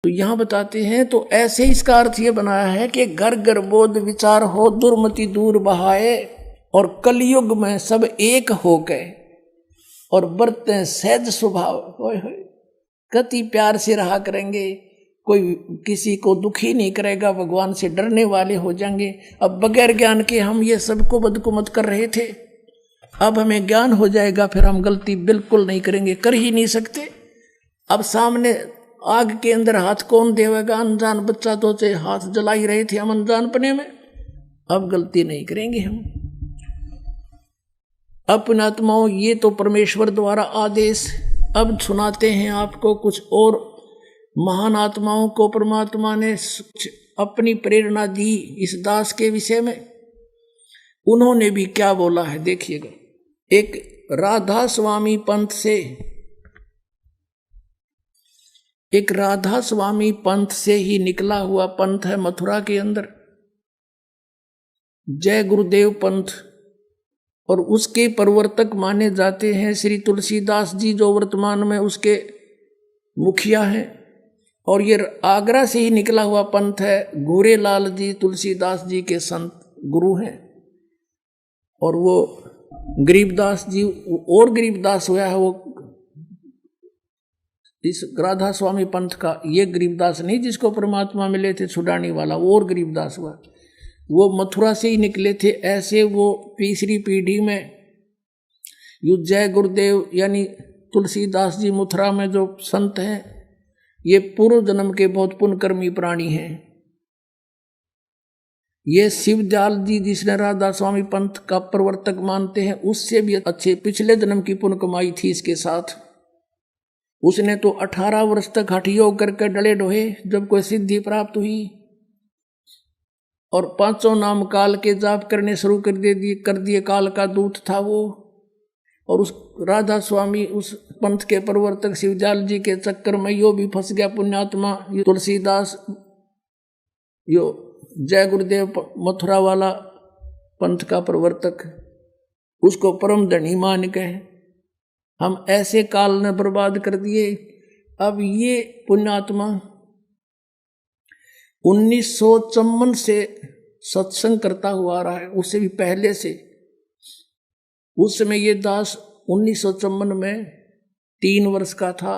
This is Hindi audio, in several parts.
तो यहां बताते हैं, तो ऐसे इसका अर्थ ये बनाया है कि घर घर बोध विचार हो, दुर्मति दूर बहाए, और कलयुग में सब एक हो गए और बरते सहज स्वभाव। कति प्यार से रहा करेंगे, कोई किसी को दुखी नहीं करेगा, भगवान से डरने वाले हो जाएंगे। अब बगैर ज्ञान के हम ये सबको बदकुमत कर रहे थे, अब हमें ज्ञान हो जाएगा, फिर हम गलती बिल्कुल नहीं करेंगे, कर ही नहीं सकते। अब सामने आग के अंदर हाथ कौन देवेगा? अनजान बच्चा तो हाथ जला ही रहे थे हम अनजानपने में। अब गलती नहीं करेंगे हम। अपने आत्माओं, ये तो परमेश्वर द्वारा आदेश। अब सुनाते हैं आपको कुछ और महान आत्माओं को परमात्मा ने अपनी प्रेरणा दी इस दास के विषय में। उन्होंने भी क्या बोला है देखिएगा। एक राधा स्वामी पंथ से, एक राधा स्वामी पंथ से ही निकला हुआ पंथ है मथुरा के अंदर, जय गुरुदेव पंथ, और उसके प्रवर्तक माने जाते हैं श्री तुलसीदास जी, जो वर्तमान में उसके मुखिया हैं। और ये आगरा से ही निकला हुआ पंथ है। गोरेलाल जी तुलसीदास जी के संत गुरु हैं। और वो गरीबदास जी, और गरीबदास हुआ है वो इस राधा स्वामी पंथ का। ये गरीबदास नहीं जिसको परमात्मा मिले थे छुड़ाने वाला, वो और गरीबदास हुआ, वो मथुरा से ही निकले थे। ऐसे वो तीसरी पीढ़ी में युद्ध जय गुरुदेव यानी तुलसीदास जी मथुरा में जो संत हैं, ये पूर्व जन्म के बहुत पुण्यकर्मी प्राणी हैं। ये शिवदयाल जी जिसने राधा स्वामी पंथ का प्रवर्तक मानते हैं, उससे भी अच्छे पिछले जन्म की पुण्य कमाई थी इसके साथ। उसने तो 18 वर्ष तक हठ योग करके डले ढोए, जब कोई सिद्धि प्राप्त हुई, और 5 नाम काल के जाप करने शुरू कर दिए। काल का दूत था वो। और उस राधा स्वामी उस पंथ के प्रवर्तक शिवदयाल जी के चक्कर में यो भी फंस गया पुण्यात्मा तुलसीदास, यो जय गुरुदेव मथुरा वाला पंथ का प्रवर्तक, उसको परम धनी मान के हम ऐसे काल ने बर्बाद कर दिए। अब ये पुण्यात्मा 1954 से सत्संग करता हुआ आ रहा है, उससे भी पहले से। उस समय ये दास 1954 में 3 वर्ष का था।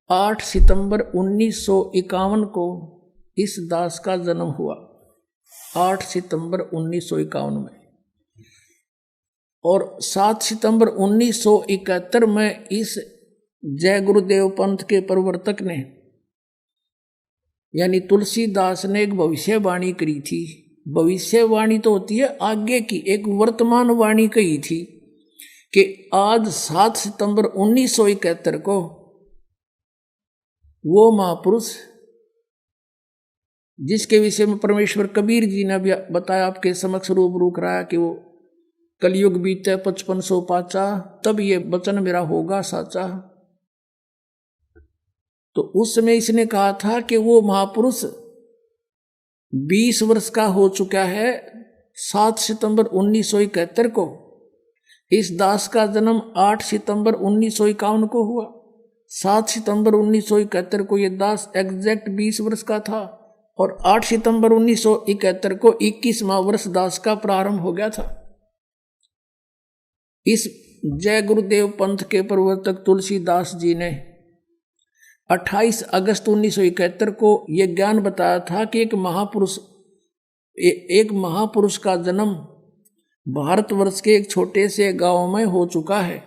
8 सितंबर 1951 को इस दास का जन्म हुआ, 8 सितंबर 1951 में। और 7 सितंबर 1971 में इस जय गुरुदेव पंथ के प्रवर्तक ने यानी तुलसीदास ने एक भविष्यवाणी करी थी। भविष्यवाणी तो होती है आगे की, एक वर्तमान वाणी कही थी कि आज 7 सितंबर 1971 को वो महापुरुष जिसके विषय में परमेश्वर कबीर जी ने भी बताया, आपके समक्ष रूबरू कराया कि वो कलयुग बीते 5500 पाचा, तब ये वचन मेरा होगा साचा। तो उस समय इसने कहा था कि वो महापुरुष 20 वर्ष का हो चुका है। 7 सितंबर 1971 को इस दास का जन्म 8 सितंबर 1951 को हुआ। 7 सितंबर 1971 को ये दास एग्जैक्ट 20 वर्ष का था, और 8 सितंबर 1971 को 21वां वर्ष दास का प्रारंभ हो गया था। इस जय गुरुदेव पंथ के प्रवर्तक तुलसीदास जी ने 28 अगस्त 1971 को यह ज्ञान बताया था कि एक महापुरुष का जन्म भारतवर्ष के एक छोटे से गांव में हो चुका है।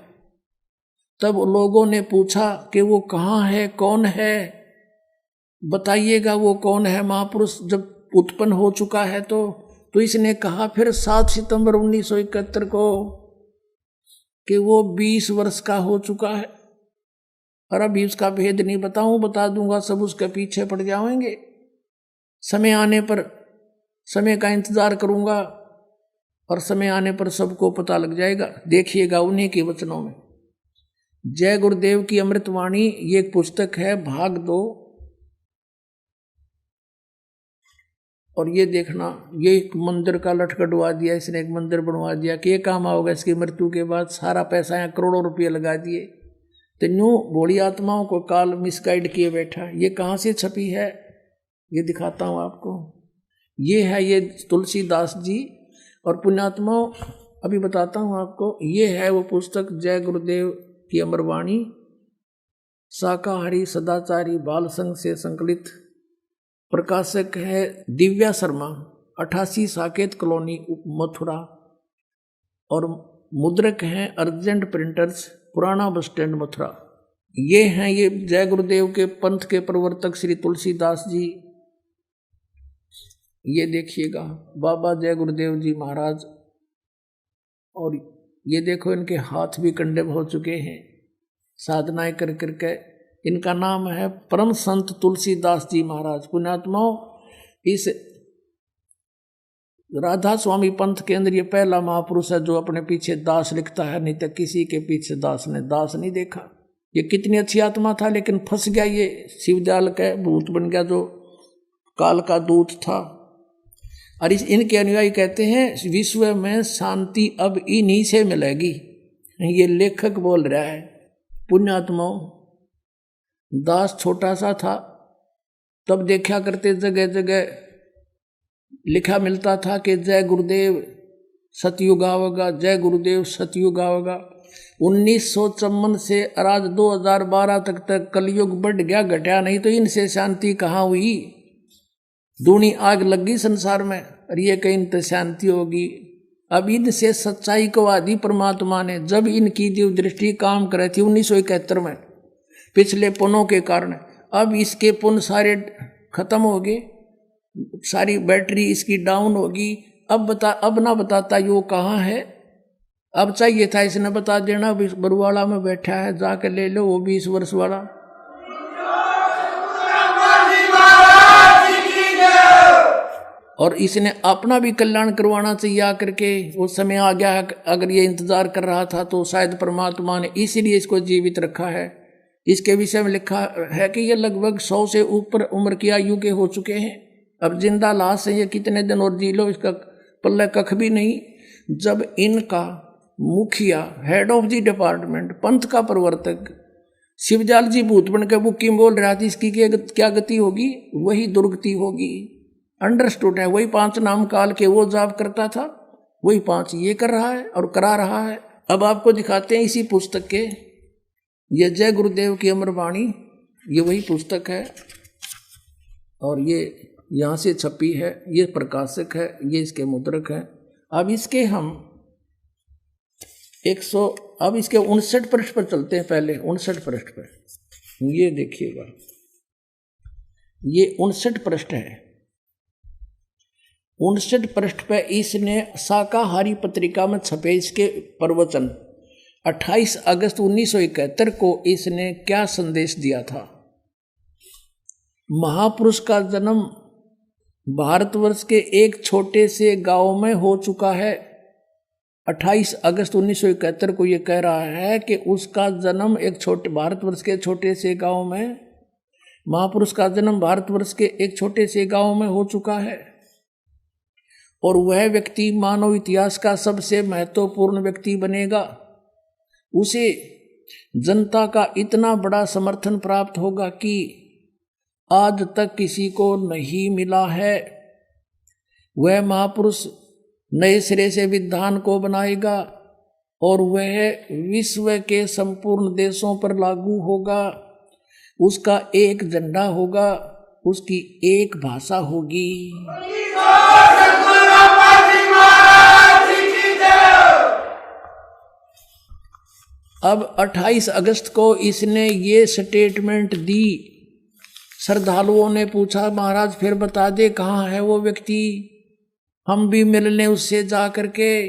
तब लोगों ने पूछा कि वो कहाँ है, कौन है, बताइएगा वो कौन है महापुरुष जब उत्पन्न हो चुका है। तो इसने कहा फिर 7 सितंबर 1971 को कि वो 20 वर्ष का हो चुका है। और अभी उसका भेद नहीं बता दूंगा, सब उसके पीछे पड़ जाएंगे। समय आने पर समय का इंतजार करूंगा, और समय आने पर सबको पता लग जाएगा। देखिएगा उन्हीं के वचनों में। जय गुरुदेव की अमृतवाणी ये एक पुस्तक है, भाग 2। और ये देखना, ये एक मंदिर का लटकटवा दिया इसने, एक मंदिर बनवा दिया कि ये काम आओगे इसकी मृत्यु के बाद। सारा पैसा यहाँ करोड़ों रुपये लगा दिए। तो न्यू भोली आत्माओं को काल मिसगाइड किए बैठा। ये कहाँ से छपी है, ये दिखाता हूँ आपको। ये है ये तुलसीदास जी और पुण्यात्माओं, अभी बताता हूँ आपको। ये है वो पुस्तक जय गुरुदेव की अमरवाणी, शाकाहारी सदाचारी बाल संघ से संकलित। प्रकाशक है दिव्या शर्मा, 88 साकेत कॉलोनी मथुरा, और मुद्रक हैं अर्जेंट प्रिंटर्स, पुराना बस स्टैंड मथुरा। ये हैं ये जय गुरुदेव के पंथ के प्रवर्तक श्री तुलसीदास जी। ये देखिएगा बाबा जय गुरुदेव जी महाराज, और ये देखो इनके हाथ भी कंडे हो चुके हैं साधनाएं कर करके। इनका नाम है परम संत तुलसीदास जी महाराज। पुण्यात्माओं, इस राधा स्वामी पंथ के अंदर ये पहला महापुरुष है जो अपने पीछे दास लिखता है, नहीं तो किसी के पीछे दास ने दास नहीं देखा। ये कितनी अच्छी आत्मा था, लेकिन फंस गया, ये शिवजाल का भूत बन गया जो काल का दूत था। और इनके अनुयायी कहते हैं विश्व में शांति अब इन्हीं से मिलेगी। ये लेखक बोल रहा है। पुण्यात्माओं, दास छोटा सा था तब देखा करते जगह जगह लिखा मिलता था कि जय गुरुदेव सतयुग आवेगा, जय गुरुदेव सतयुग आवेगा। 1954 से आज 2012 तक कलयुग बढ़ गया, घटा नहीं। तो इनसे शांति कहाँ हुई? दूनी आग लग गई संसार में, और ये कहीं तो शांति होगी। अब इनसे सच्चाई को आदि परमात्मा ने, जब इनकी दिव्य दृष्टि काम करे थी 1971 में पिछले पुनों के कारण, अब इसके पुन सारे खत्म हो गए, सारी बैटरी इसकी डाउन होगी। अब ना बताता यो कहाँ है। अब चाहिए था इसने बता देना, बरुवाड़ा में बैठा है, जाकर ले लो, वो 20 वर्ष वाला। और इसने अपना भी कल्याण करवाना चाहिए आकर के। वो समय आ गया है, अगर ये इंतजार कर रहा था तो शायद परमात्मा ने इसीलिए इसको जीवित रखा है। इसके विषय में लिखा है कि ये लगभग 100 से ऊपर उम्र की आयु के हो चुके हैं। अब जिंदा लाश है, ये कितने दिन और जी लो, इसका पल्ले कख भी नहीं। जब इनका मुखिया, हेड ऑफ द डिपार्टमेंट, पंथ का प्रवर्तक शिवजाल जी भूत बन के बुक्की बोल रहा था, इसकी क्या गति होगी? वही दुर्गति होगी। अंडरस्टूड है। वही 5 नाम काल के वो जाप करता था, वही 5 ये कर रहा है और करा रहा है। अब आपको दिखाते हैं इसी पुस्तक के, ये जय गुरुदेव की अमरवाणी, ये वही पुस्तक है और ये यहाँ से छपी है। ये प्रकाशक है, ये इसके मुद्रक है। अब इसके हम 59 पृष्ठ पर चलते हैं। पहले 59 पृष्ठ पर ये देखिएगा, ये 59 पृष्ठ है। 59 पृष्ठ पर इसने शाकाहारी पत्रिका में छपे इसके प्रवचन। 28 अगस्त 1971 को इसने क्या संदेश दिया था? महापुरुष का जन्म भारतवर्ष के एक छोटे से गांव में हो चुका है। 28 अगस्त 1971 को ये कह रहा है कि उसका जन्म एक छोटे भारतवर्ष के छोटे से गांव में, महापुरुष का जन्म भारतवर्ष के एक छोटे से गांव में हो चुका है। और वह व्यक्ति मानव इतिहास का सबसे महत्वपूर्ण व्यक्ति बनेगा। उसे जनता का इतना बड़ा समर्थन प्राप्त होगा कि आज तक किसी को नहीं मिला है। वह महापुरुष नए सिरे से विधान को बनाएगा और वह विश्व के संपूर्ण देशों पर लागू होगा। उसका एक झंडा होगा, उसकी एक भाषा होगी। अब 28 अगस्त को इसने ये स्टेटमेंट दी। श्रद्धालुओं ने पूछा, महाराज फिर बता दे कहाँ है वो व्यक्ति, हम भी मिल लें उससे जा करके।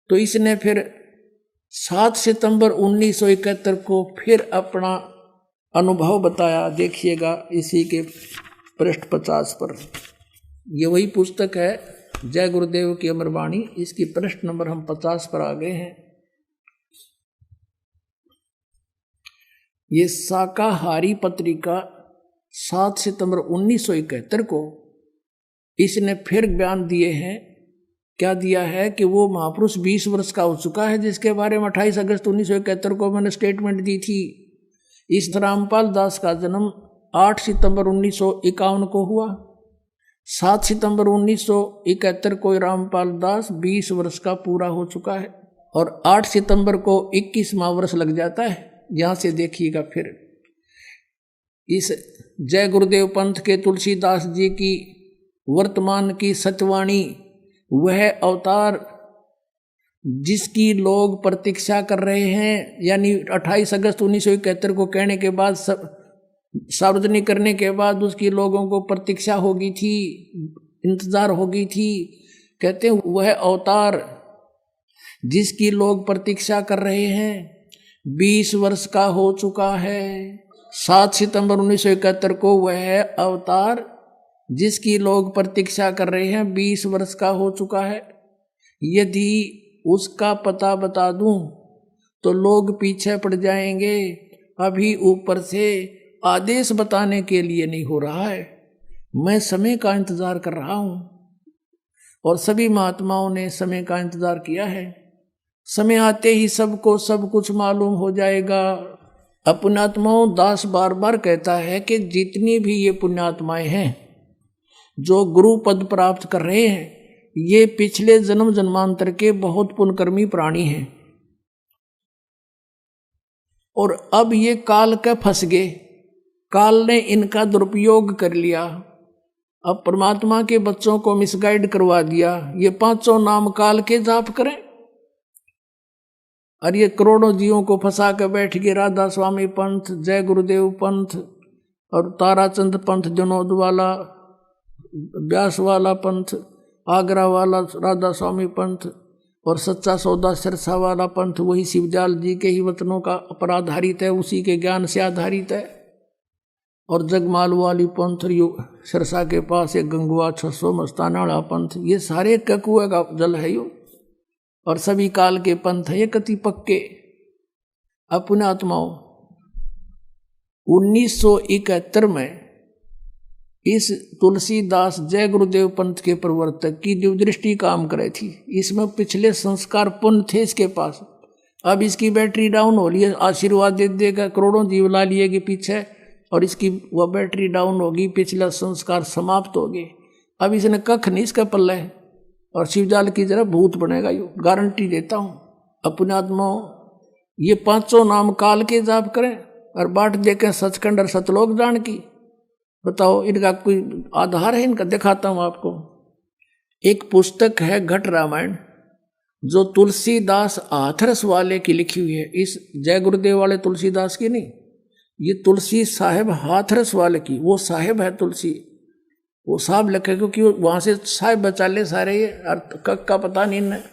तो इसने फिर 7 सितंबर 1971 को फिर अपना अनुभव बताया। देखिएगा इसी के पृष्ठ 50 पर, ये वही पुस्तक है जय गुरुदेव की अमरवाणी। इसकी पृष्ठ नंबर हम 50 पर आ गए हैं। ये शाकाहारी पत्रिका 7 सितंबर 1971 को इसने फिर बयान दिए हैं क्या दिया है कि वो महापुरुष 20 वर्ष का हो चुका है, जिसके बारे में 28 अगस्त 1971 को मैंने स्टेटमेंट दी थी। इस रामपाल दास का जन्म 8 सितंबर 1951 को हुआ। 7 सितंबर 1971 को रामपाल दास 20 वर्ष का पूरा हो चुका है और 8 सितंबर को 21वां वर्ष लग जाता है। यहाँ से देखिएगा फिर इस जय गुरुदेव पंथ के तुलसीदास जी की वर्तमान की सत्यवाणी, वह अवतार जिसकी लोग प्रतीक्षा कर रहे हैं, यानी 28 अगस्त 1971 को कहने के बाद सार्वजनिक करने के बाद उसकी लोगों को प्रतीक्षा होगी थी, इंतजार होगी थी। कहते हैं वह अवतार जिसकी लोग प्रतीक्षा कर रहे हैं 20 वर्ष का हो चुका है। 7 सितंबर 1971 को वह अवतार जिसकी लोग प्रतीक्षा कर रहे हैं 20 वर्ष का हो चुका है। यदि उसका पता बता दूं तो लोग पीछे पड़ जाएंगे। अभी ऊपर से आदेश बताने के लिए नहीं हो रहा है, मैं समय का इंतजार कर रहा हूं और सभी महात्माओं ने समय का इंतजार किया है। समय आते ही सबको सब कुछ मालूम हो जाएगा। पुण्यात्माओं, दास बार बार कहता है कि जितनी भी ये पुण्यात्माएं हैं जो गुरु पद प्राप्त कर रहे हैं, ये पिछले जन्म जन्मांतर के बहुत पुण्यकर्मी प्राणी हैं और अब ये काल के फंस गए। काल ने इनका दुरुपयोग कर लिया। अब परमात्मा के बच्चों को मिसगाइड करवा दिया। ये 5 नाम काल के जाप करें और ये करोड़ों जीवों को फंसा कर बैठ गए। राधा स्वामी पंथ, जय गुरुदेव पंथ और ताराचंद पंथ, जनोद वाला, व्यास वाला पंथ, आगरा वाला राधा स्वामी पंथ और सच्चा सौदा सिरसा वाला पंथ वही शिवजाल जी के ही वचनों का पर आधारित है, उसी के ज्ञान से आधारित है। और जगमाल वाली पंथ, सिरसा के पास एक गंगुआ 600 मस्ताना पंथ, ये सारे ककुए का जल है यो और सभी काल के पंथ है ये कति पक्के। अपने आत्माओं, 1971 में इस तुलसीदास जय गुरुदेव पंथ के प्रवर्तक की जो दृष्टि काम करे थी, इसमें पिछले संस्कार पुण्य थे इसके पास। अब इसकी बैटरी डाउन हो रही है, आशीर्वाद दे देगा, करोड़ों जीव ला लिए पीछे और इसकी वह बैटरी डाउन होगी, पिछला संस्कार समाप्त हो गए। अब इसने कख नहीं इसका पल्ला है और शिवजाल की जरा भूत बनेगा, यो गारंटी देता हूँ। अपने आत्माओं, ये 5 नाम काल के जाप करें और बाट देखें सचखंड और सतलोक जान की। बताओ इनका कोई आधार है? इनका दिखाता हूँ आपको। एक पुस्तक है घट रामायण, जो तुलसीदास हाथरस वाले की लिखी हुई है। इस जय गुरुदेव वाले तुलसीदास की नहीं, ये तुलसी साहेब हाथरस वाले की। वो साहेब है तुलसी, वो साहब लिखे क्योंकि वहां से साहेब बचा ले सारे, ये का पता नहीं इन्हें।